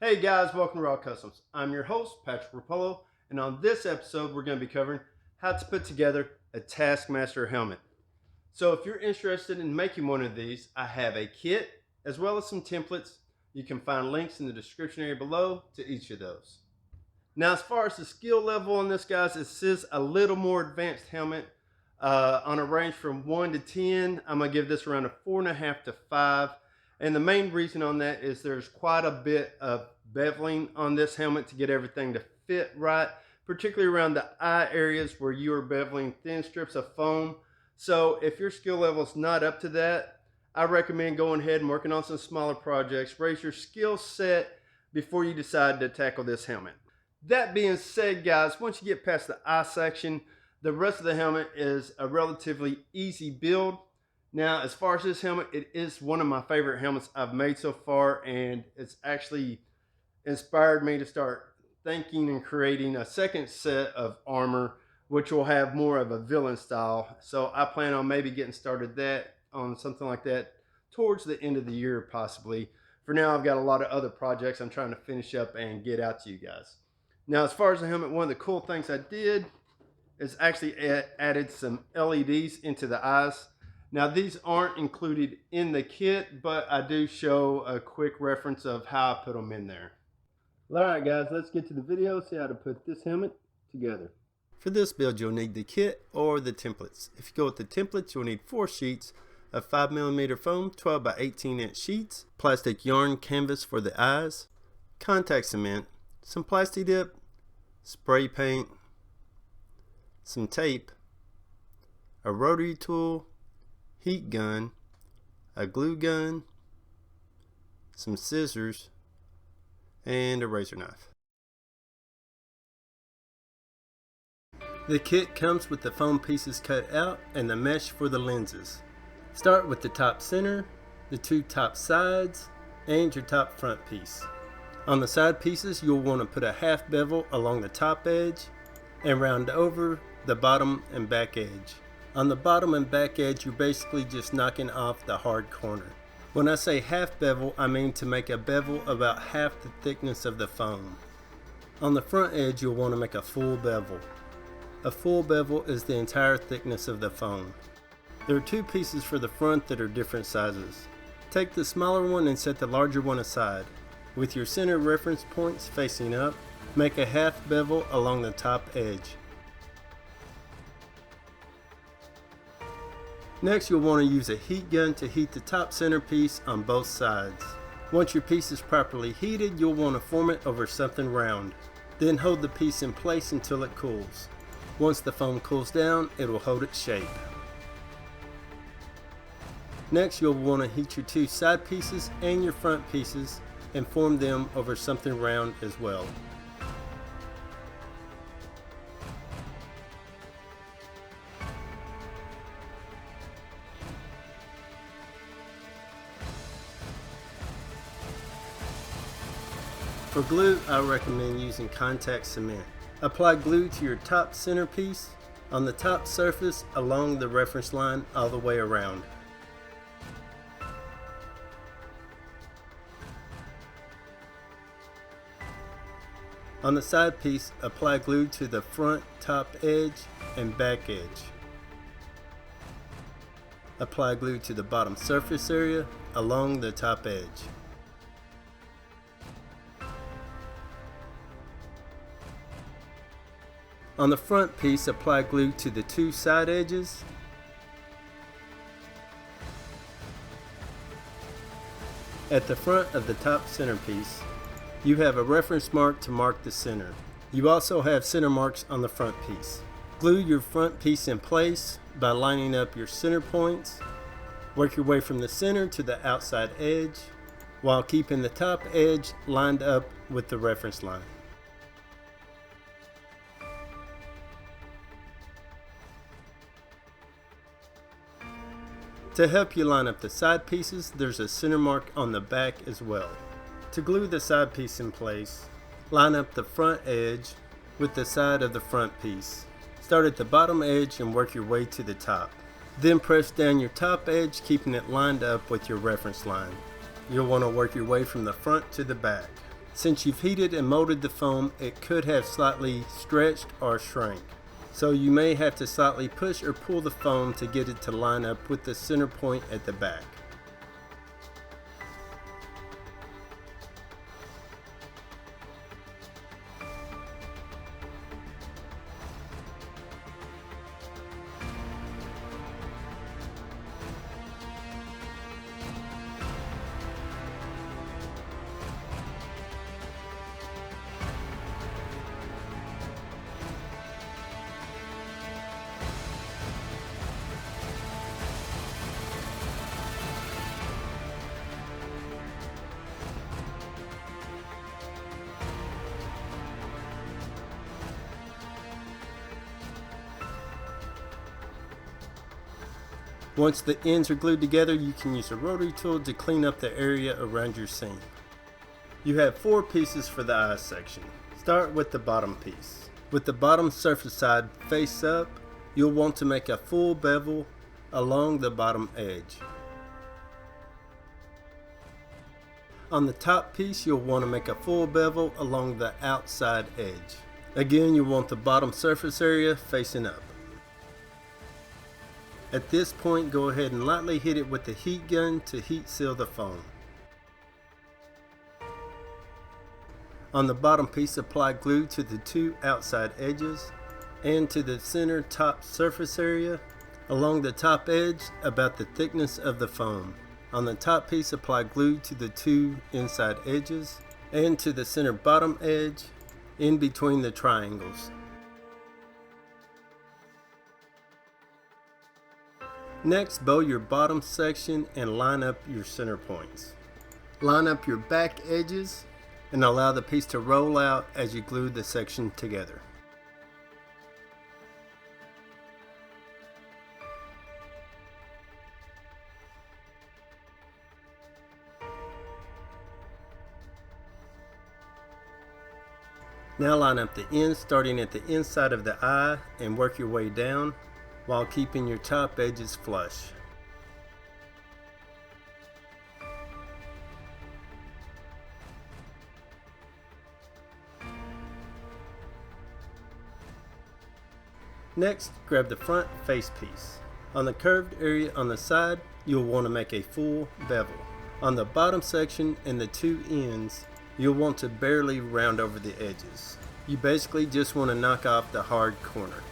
Hey guys, welcome to Raw Customs. I'm your host, Patrick Rapolo, and on this episode, we're going to be covering how to put together a Taskmaster helmet. So if you're interested in making one of these, I have a kit as well as some templates. You can find links in the description area below to each of those. Now, as far as the skill level on this, guys, this is a little more advanced helmet. On a range from 1 to 10, I'm going to give this around a 4.5 to 5. And the main reason on that is there's quite a bit of beveling on this helmet to get everything to fit right, particularly around the eye areas where you are beveling thin strips of foam. So if your skill level is not up to that, I recommend going ahead and working on some smaller projects. Raise your skill set before you decide to tackle this helmet. That being said, guys, once you get past the eye section, the rest of the helmet is a relatively easy build. Now, as far as this helmet, it is one of my favorite helmets I've made so far, and it's actually inspired me to start thinking and creating a second set of armor, which will have more of a villain style. So I plan on maybe getting started on something like that towards the end of the year, possibly. For now, I've got a lot of other projects I'm trying to finish up and get out to you guys. Now, as far as the helmet, one of the cool things I did is actually added some LEDs into the eyes. Now, these aren't included in the kit, but I do show a quick reference of how I put them in there. Alright guys, let's get to the video, see how to put this helmet together. For this build, you'll need the kit or the templates. If you go with the templates, you'll need 4 sheets of 5mm foam, 12 by 18 inch sheets, plastic yarn canvas for the eyes, contact cement, some PLASTI dip, spray paint, some tape, a rotary tool, heat gun, a glue gun, some scissors, and a razor knife. The kit comes with the foam pieces cut out and the mesh for the lenses. Start with the top center, the 2 top sides, and your top front piece. On the side pieces, you'll want to put a half bevel along the top edge and round over the bottom and back edge. On the bottom and back edge, you're basically just knocking off the hard corner. When I say half bevel, I mean to make a bevel about half the thickness of the foam. On the front edge, you'll want to make a full bevel. A full bevel is the entire thickness of the foam. There are 2 pieces for the front that are different sizes. Take the smaller one and set the larger one aside. With your center reference points facing up, make a half bevel along the top edge. Next, you'll want to use a heat gun to heat the top center piece on both sides. Once your piece is properly heated, you'll want to form it over something round. Then hold the piece in place until it cools. Once the foam cools down, it will hold its shape. Next, you'll want to heat your 2 side pieces and your front pieces and form them over something round as well. For glue, I recommend using contact cement. Apply glue to your top center piece on the top surface along the reference line all the way around. On the side piece, apply glue to the front top edge and back edge. Apply glue to the bottom surface area along the top edge. On the front piece, apply glue to the 2 side edges. At the front of the top center piece, you have a reference mark to mark the center. You also have center marks on the front piece. Glue your front piece in place by lining up your center points. Work your way from the center to the outside edge while keeping the top edge lined up with the reference line. To help you line up the side pieces, there's a center mark on the back as well. To glue the side piece in place, line up the front edge with the side of the front piece. Start at the bottom edge and work your way to the top. Then press down your top edge, keeping it lined up with your reference line. You'll want to work your way from the front to the back. Since you've heated and molded the foam, it could have slightly stretched or shrank. So you may have to slightly push or pull the foam to get it to line up with the center point at the back. Once the ends are glued together, you can use a rotary tool to clean up the area around your seam. You have 4 pieces for the eye section. Start with the bottom piece. With the bottom surface side face up, you'll want to make a full bevel along the bottom edge. On the top piece, you'll want to make a full bevel along the outside edge. Again, you'll want the bottom surface area facing up. At this point, go ahead and lightly hit it with the heat gun to heat seal the foam. On the bottom piece, apply glue to the 2 outside edges and to the center top surface area along the top edge about the thickness of the foam. On the top piece, apply glue to the 2 inside edges and to the center bottom edge in between the triangles. Next, bow your bottom section and line up your center points. Line up your back edges and allow the piece to roll out as you glue the section together. Now line up the ends starting at the inside of the eye and work your way down while keeping your top edges flush. Next, grab the front face piece. On the curved area on the side, you'll want to make a full bevel. On the bottom section and the 2 ends, you'll want to barely round over the edges. You basically just want to knock off the hard corner.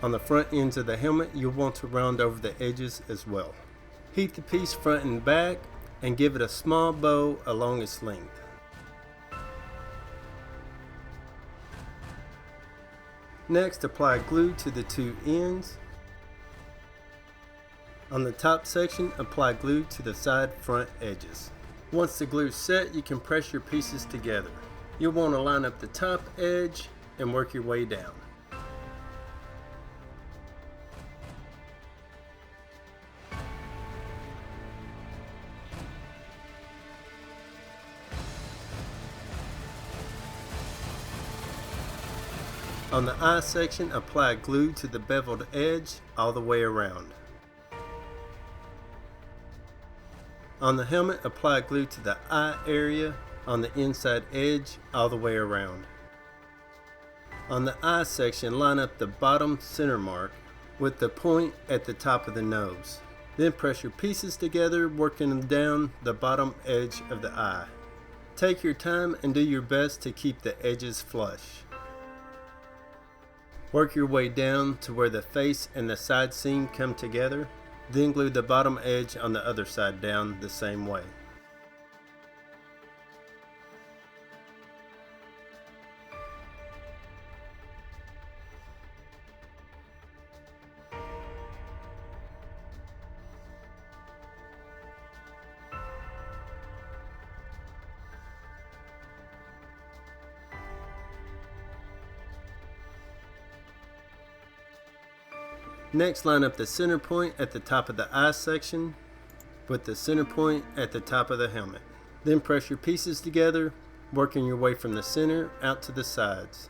On the front ends of the helmet, you'll want to round over the edges as well. Heat the piece front and back and give it a small bow along its length. Next, apply glue to the 2 ends. On the top section, apply glue to the side front edges. Once the glue is set, you can press your pieces together. You'll want to line up the top edge and work your way down. On the eye section, apply glue to the beveled edge all the way around. On the helmet, apply glue to the eye area on the inside edge all the way around. On the eye section, line up the bottom center mark with the point at the top of the nose. Then press your pieces together, working down the bottom edge of the eye. Take your time and do your best to keep the edges flush. Work your way down to where the face and the side seam come together, then glue the bottom edge on the other side down the same way. Next, line up the center point at the top of the eye section with the center point at the top of the helmet. Then press your pieces together, working your way from the center out to the sides.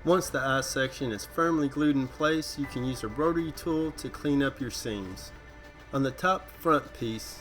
Once the eye section is firmly glued in place, you can use a rotary tool to clean up your seams. On the top front piece,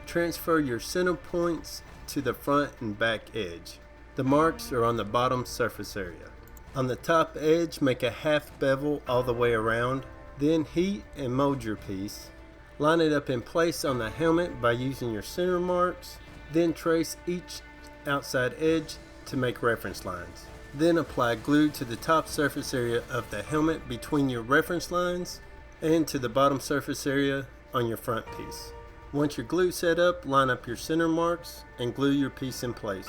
transfer your center points to the front and back edge. The marks are on the bottom surface area. On the top edge, make a half bevel all the way around, then heat and mold your piece. Line it up in place on the helmet by using your center marks, then trace each outside edge to make reference lines. Then apply glue to the top surface area of the helmet between your reference lines and to the bottom surface area on your front piece. Once your glue set up, line up your center marks and glue your piece in place.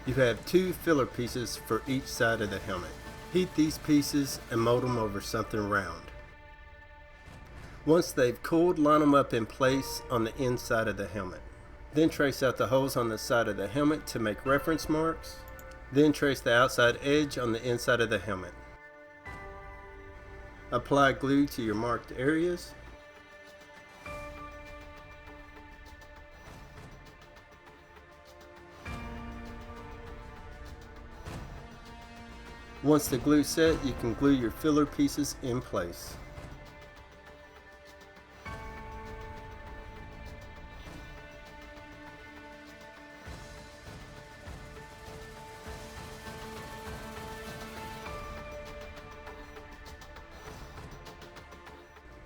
You have 2 filler pieces for each side of the helmet. Heat these pieces and mold them over something round. Once they've cooled, line them up in place on the inside of the helmet. Then trace out the holes on the side of the helmet to make reference marks. Then trace the outside edge on the inside of the helmet. Apply glue to your marked areas. Once the glue set, you can glue your filler pieces in place.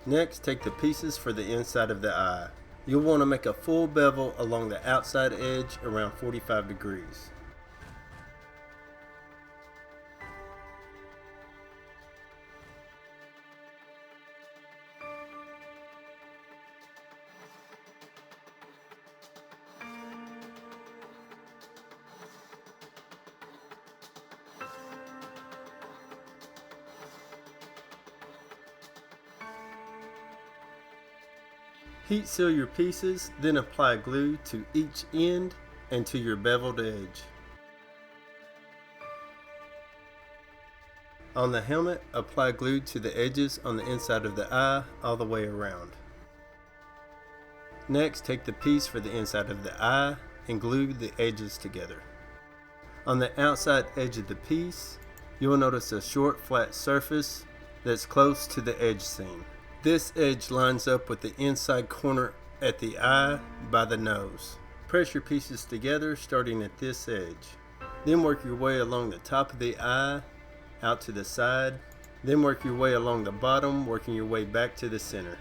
Next, take the pieces for the inside of the eye. You'll want to make a full bevel along the outside edge around 45 degrees. Heat seal your pieces, then apply glue to each end and to your beveled edge. On the helmet, apply glue to the edges on the inside of the eye all the way around. Next, take the piece for the inside of the eye and glue the edges together. On the outside edge of the piece, you will notice a short flat surface that's close to the edge seam. This edge lines up with the inside corner at the eye by the nose. Press your pieces together starting at this edge. Then work your way along the top of the eye out to the side. Then work your way along the bottom, working your way back to the center.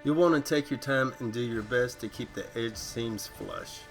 You'll want to take your time and do your best to keep the edge seams flush.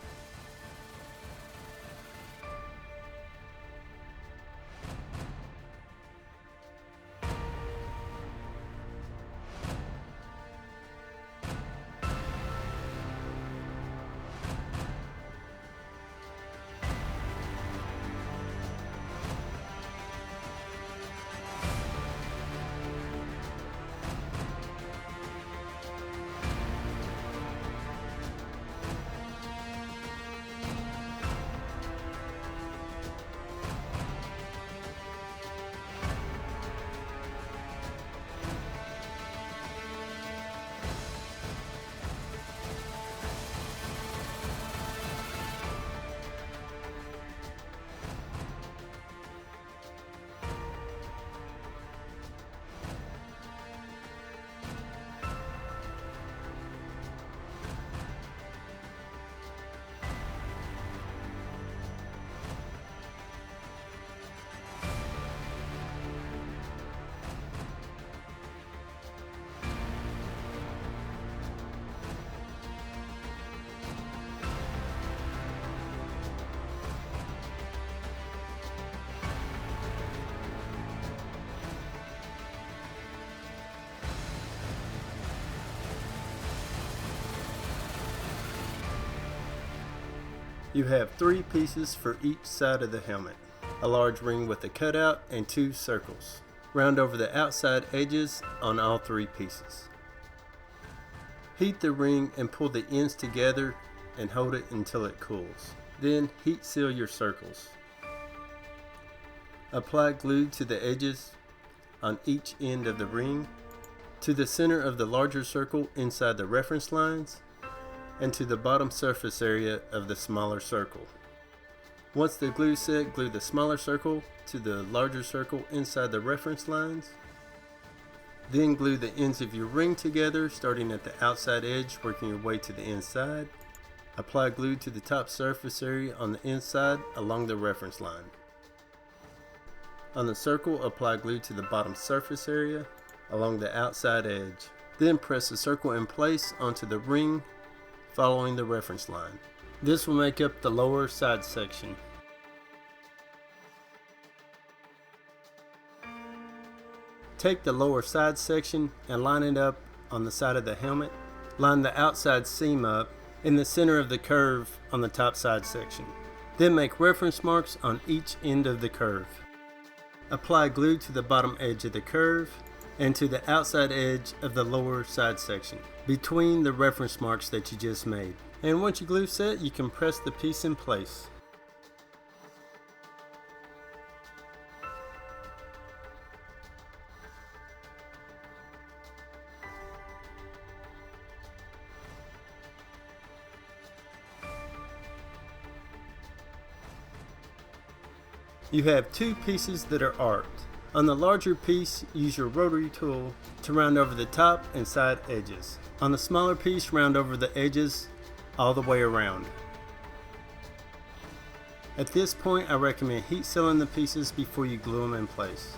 You have 3 pieces for each side of the helmet. A large ring with a cutout and 2 circles. round over the outside edges on all 3 pieces. Heat the ring and pull the ends together and hold it until it cools. Then heat seal your circles. Apply glue to the edges on each end of the ring, to the center of the larger circle inside the reference lines, and to the bottom surface area of the smaller circle. Once the glue is set, glue the smaller circle to the larger circle inside the reference lines. Then glue the ends of your ring together, starting at the outside edge, working your way to the inside. Apply glue to the top surface area on the inside along the reference line. On the circle, apply glue to the bottom surface area along the outside edge. Then press the circle in place onto the ring following the reference line. This will make up the lower side section. Take the lower side section and line it up on the side of the helmet. Line the outside seam up in the center of the curve on the top side section. Then make reference marks on each end of the curve. Apply glue to the bottom edge of the curve and to the outside edge of the lower side section between the reference marks that you just made. And once your glue set, you can press the piece in place. You have 2 pieces that are arced. On the larger piece, use your rotary tool to round over the top and side edges. On the smaller piece, round over the edges all the way around. At this point, I recommend heat sealing the pieces before you glue them in place.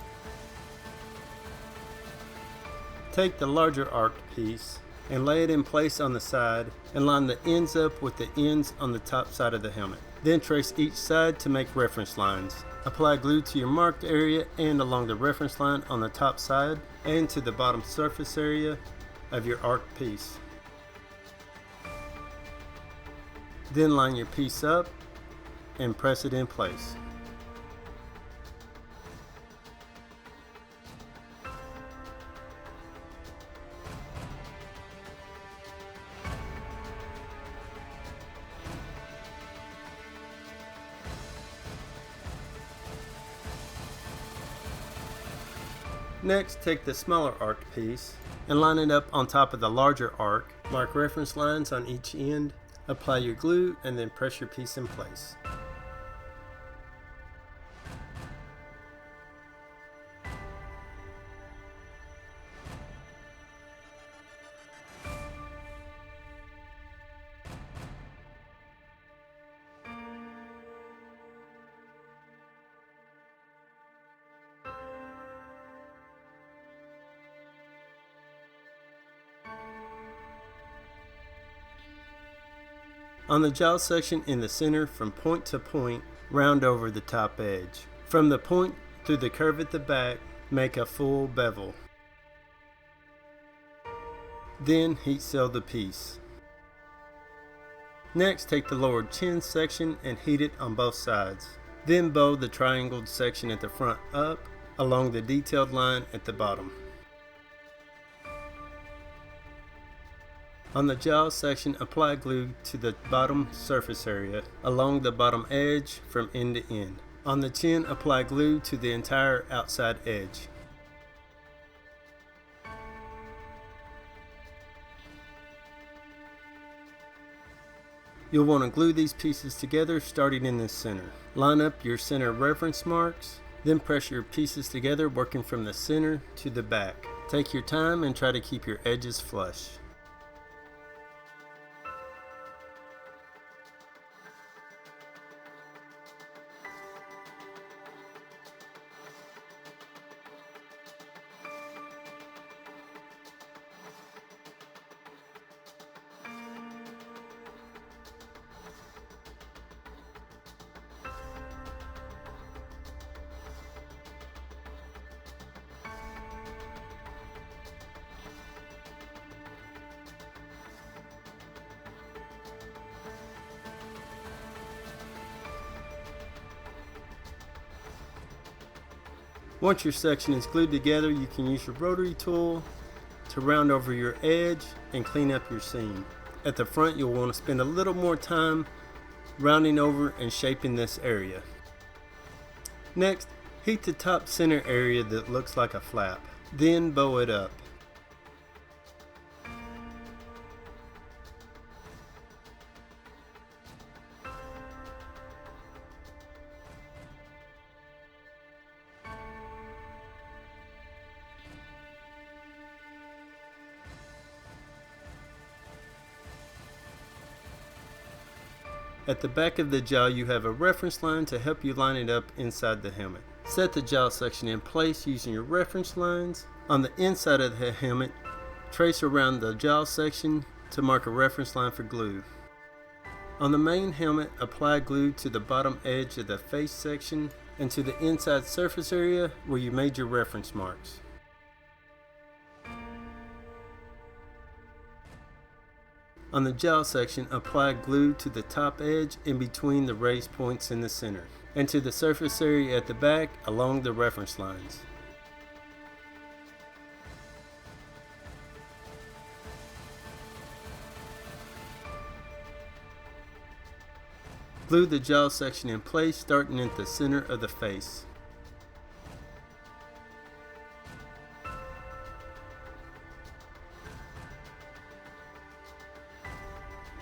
Take the larger arced piece and lay it in place on the side and line the ends up with the ends on the top side of the helmet. Then trace each side to make reference lines. Apply glue to your marked area and along the reference line on the top side and to the bottom surface area of your arced piece. Then line your piece up and press it in place. Next, take the smaller arced piece and line it up on top of the larger arc. Mark reference lines on each end, apply your glue, and then press your piece in place. On the jaw section in the center, from point to point, round over the top edge. From the point through the curve at the back, make a full bevel. Then heat seal the piece. Next, take the lower chin section and heat it on both sides. Then bow the triangled section at the front up along the detailed line at the bottom. On the jaw section, apply glue to the bottom surface area along the bottom edge from end to end. On the chin, apply glue to the entire outside edge. You'll want to glue these pieces together starting in the center. Line up your center reference marks, then press your pieces together working from the center to the back. Take your time and try to keep your edges flush. Once your section is glued together, you can use your rotary tool to round over your edge and clean up your seam. At the front, you'll want to spend a little more time rounding over and shaping this area. Next, heat the top center area that looks like a flap. Then bow it up. At the back of the jaw, you have a reference line to help you line it up inside the helmet. Set the jaw section in place using your reference lines. On the inside of the helmet, trace around the jaw section to mark a reference line for glue. On the main helmet, apply glue to the bottom edge of the face section and to the inside surface area where you made your reference marks. On the jaw section, apply glue to the top edge in between the raised points in the center, and to the surface area at the back along the reference lines. Glue the jaw section in place starting at the center of the face.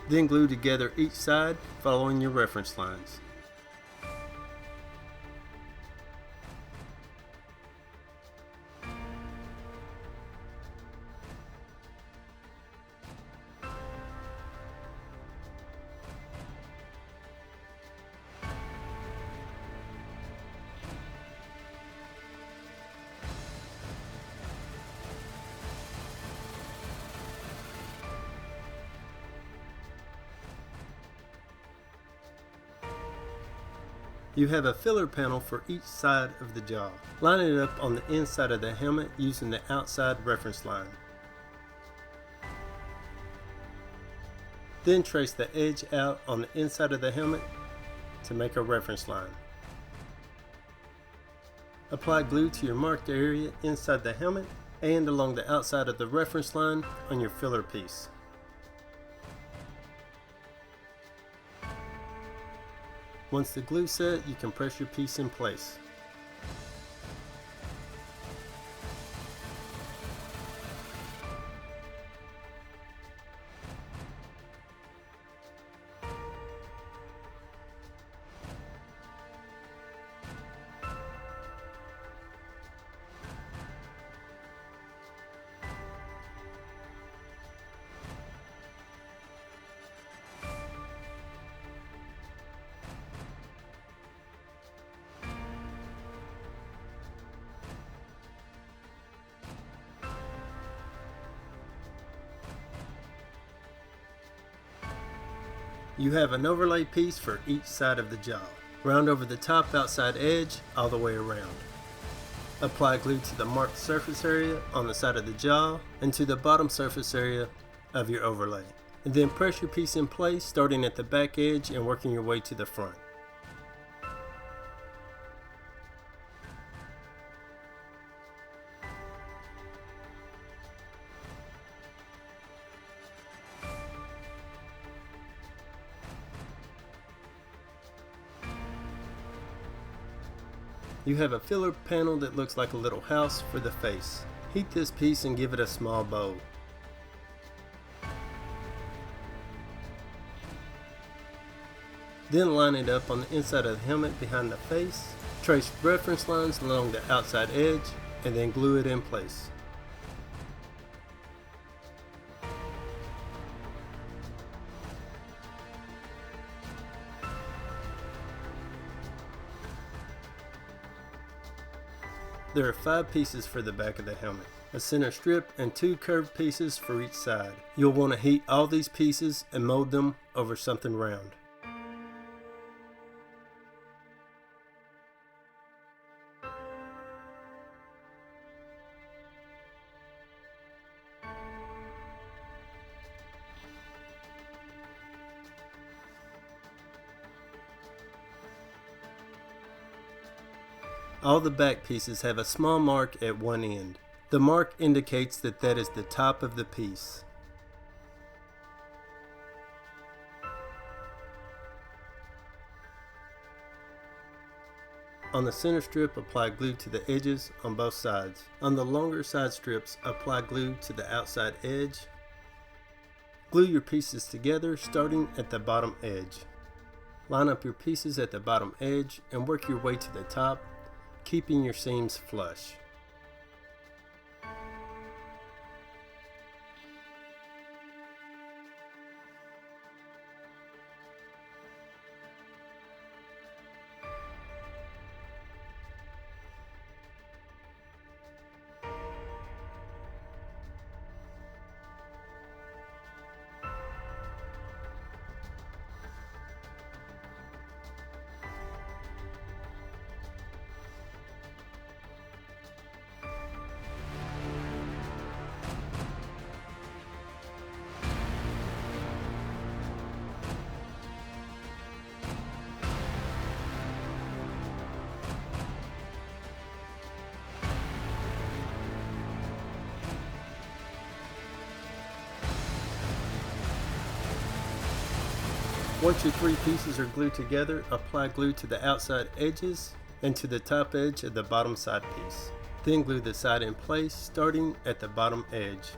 Then glue together each side following your reference lines. You have a filler panel for each side of the jaw. Line it up on the inside of the helmet using the outside reference line. Then trace the edge out on the inside of the helmet to make a reference line. Apply glue to your marked area inside the helmet and along the outside of the reference line on your filler piece. Once the glue set, you can press your piece in place. You have an overlay piece for each side of the jaw. Round over the top outside edge all the way around. Apply glue to the marked surface area on the side of the jaw and to the bottom surface area of your overlay. And then press your piece in place starting at the back edge and working your way to the front. You have a filler panel that looks like a little house for the face. Heat this piece and give it a small bow. Then line it up on the inside of the helmet behind the face. Trace reference lines along the outside edge and then glue it in place. There are 5 pieces for the back of the helmet, a center strip and 2 curved pieces for each side. You'll want to heat all these pieces and mold them over something round. All the back pieces have a small mark at one end. The mark indicates that that is the top of the piece. On the center strip, apply glue to the edges on both sides. On the longer side strips, apply glue to the outside edge. Glue your pieces together, starting at the bottom edge. Line up your pieces at the bottom edge and work your way to the top, keeping your seams flush. Once your three pieces are glued together, apply glue to the outside edges and to the top edge of the bottom side piece. Then glue the side in place, starting at the bottom edge.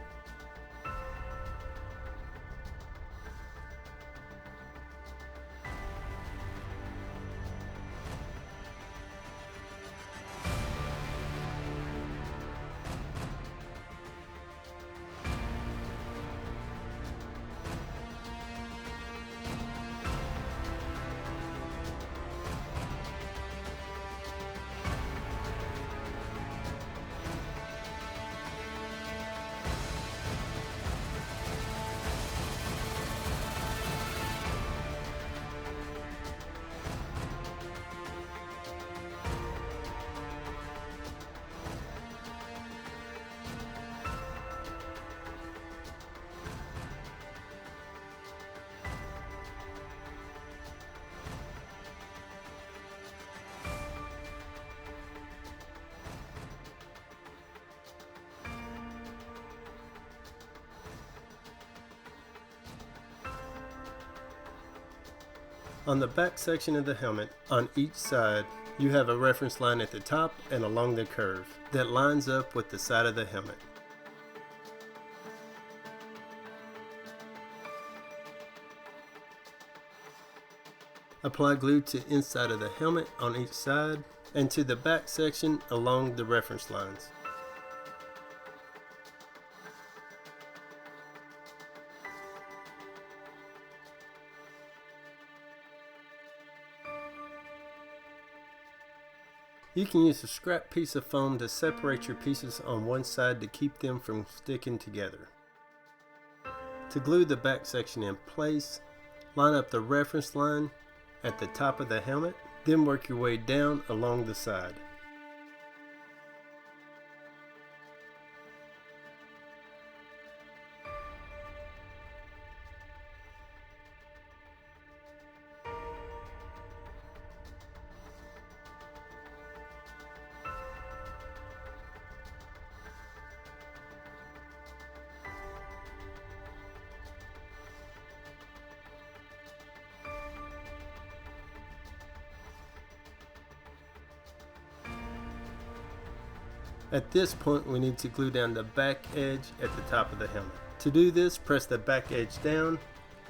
On the back section of the helmet, on each side, you have a reference line at the top and along the curve that lines up with the side of the helmet. Apply glue to inside of the helmet on each side and to the back section along the reference lines. You can use a scrap piece of foam to separate your pieces on one side to keep them from sticking together. To glue the back section in place, line up the reference line at the top of the helmet, then work your way down along the side. At this point, we need to glue down the back edge at the top of the helmet. To do this, press the back edge down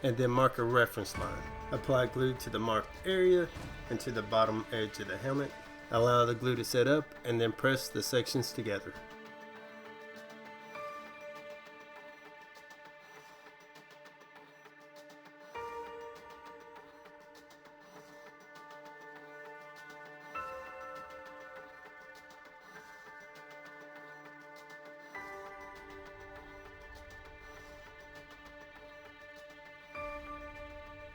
and then mark a reference line. Apply glue to the marked area and to the bottom edge of the helmet. Allow the glue to set up and then press the sections together.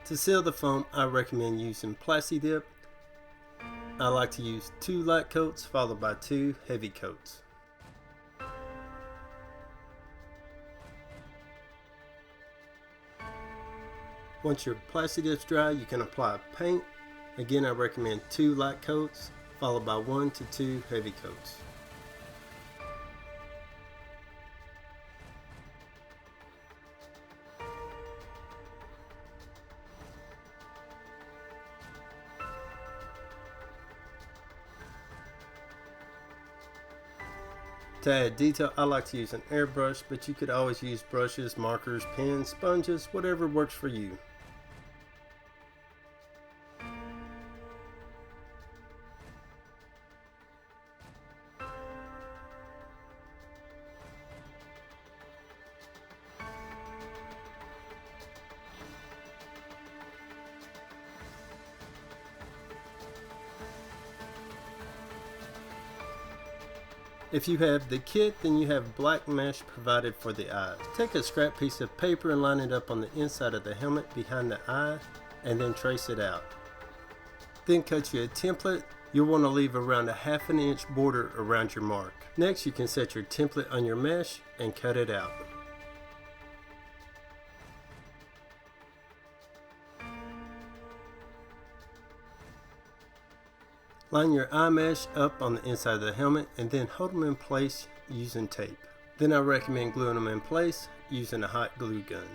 To seal the foam, I recommend using PLASTI dip. I like to use 2 light coats followed by 2 heavy coats. Once your PLASTI dip's dry, you can apply paint. Again, I recommend 2 light coats followed by 1 to 2 heavy coats. To add detail, I like to use an airbrush, but you could always use brushes, markers, pens, sponges, whatever works for you. If you have the kit, then you have black mesh provided for the eyes. Take a scrap piece of paper and line it up on the inside of the helmet behind the eye, and then trace it out. Then cut you a template. You'll want to leave around a ½ inch border around your mark. Next, you can set your template on your mesh and cut it out. Line your eye mesh up on the inside of the helmet and then hold them in place using tape. Then I recommend gluing them in place using a hot glue gun.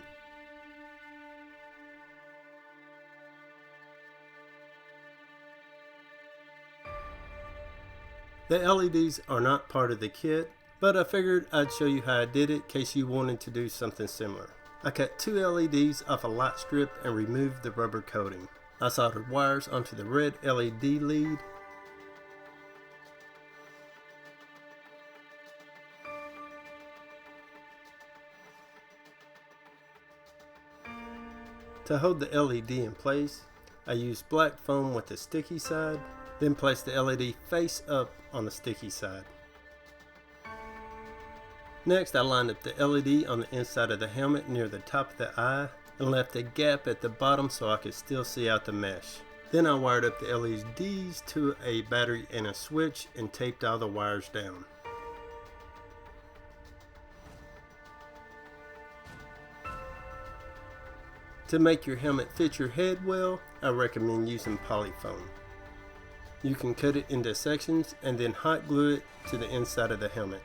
The LEDs are not part of the kit, but I figured I'd show you how I did it in case you wanted to do something similar. I cut 2 LEDs off a light strip and removed the rubber coating. I soldered wires onto the red LED lead. To hold the LED in place, I used black foam with the sticky side, then placed the LED face up on the sticky side. Next, I lined up the LED on the inside of the helmet near the top of the eye and left a gap at the bottom so I could still see out the mesh. Then I wired up the LEDs to a battery and a switch and taped all the wires down. To make your helmet fit your head well, I recommend using polyfoam. You can cut it into sections and then hot glue it to the inside of the helmet.